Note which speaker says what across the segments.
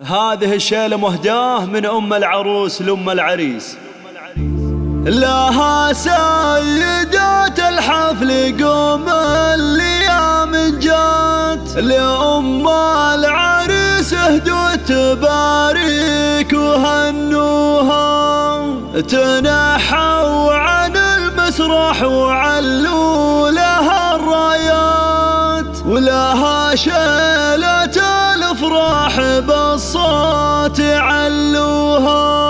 Speaker 1: هذه الشيلة مهداه من أم العروس لأم العريس. لها سيدات الحفل قوم الأيام جات، لأم العريس اهدوا تبارك وهنوها، تنحوا عن المسرح وعلوا لها الرايات، ولها شيلة الافراح بالصوت علوها.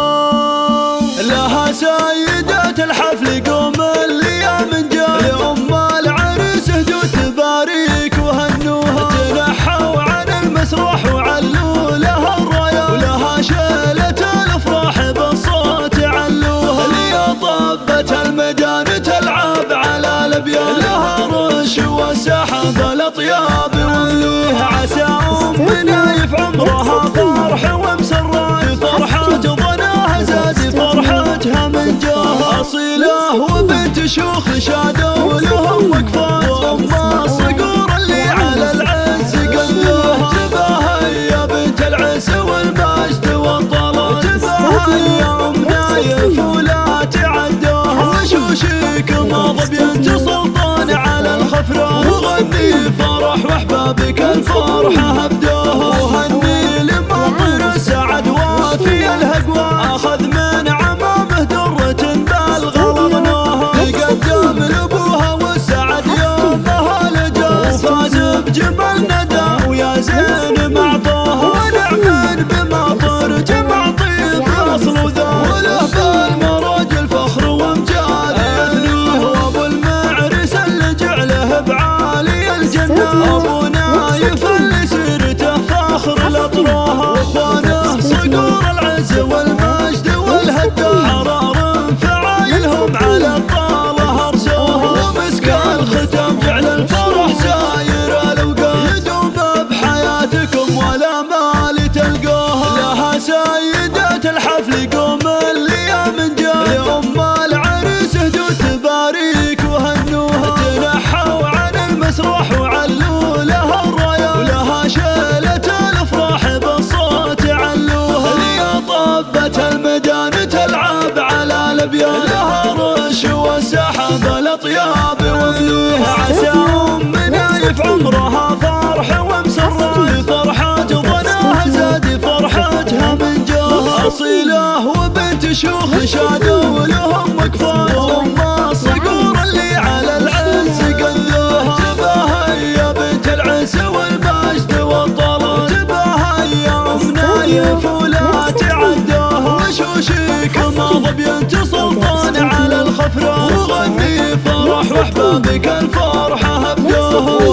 Speaker 1: لها سيدات الحفل قوم الايام جات، لأم العريس اهدوا تبارك وهنوها، تنحوا عن المسرح وعلوا لها الرايات، ولها شيلة الافراح بالصوت علوها. اللي طبت الميدان تلعب على الابيان، لها رش والسحب الاطياب وملوها، عسى امنا يفعمرها فرح ومسرات، فرحة ظناها زاد فرحتها من جاه، أصيلة وبنت شيوخ شادوا لهم وقفات، وأم الصقور اللي على العز قدوها، تباهي يا بنت العز والمجد والطلات، تباهي يا أم نايف ولا تعدوها، وشوشك ماض بنت سلطان على الخفران، وغني فرح واحبابك الفرحة هبدوها، وهني لمطر السعد وافي الهقوى، اخذ من عمامه درة بالغلط نوها، يقدم لابوها والسعد يومها لجاز، فاز بجبل ندى ويا زين معطوها، ونعمل بمطر جمع طيب اصل وذا، وله بالمراج الفخر وامجاد يثنيه، وابو المعرس اللي جعله بعالي الجنة، ابو نايف اللي سيرته فخر الاطراها، واخوانه صقور العز والمجد والهدى، حرار فعايلهم على الطاله ارسوها، ومسك الختم جعل الفرح ساير الاوقات، يدوم بحياتكم ولا مال تلقوها. لها سيدات الحفل قوم الايام جات، لأم العريس اهدوا تبارك وهنوها، تنحوا عن المسرح وعلوا لها الرايات، ولها شيلة الافراح بالصوت علوها. اللي طبت الميدان تلعب على الابيان، لها رش والسحب الاطياب وملوها، عسى امنا يفعمرها فرح ومسرات، فرحة ظناها زاد فرحتها من جاه، أصيلة وبنت شيوخ شادوا لهم وقفات، وأم الصقور اللي على العز قدوها، تباهي يا بنت العز والمجد والطلات، تباهي يا أم نايف ولا تعدوها، وشوشك ماض بنت سلطان على الخفران، وغني فرح واحبابك الفرحة هبدوها.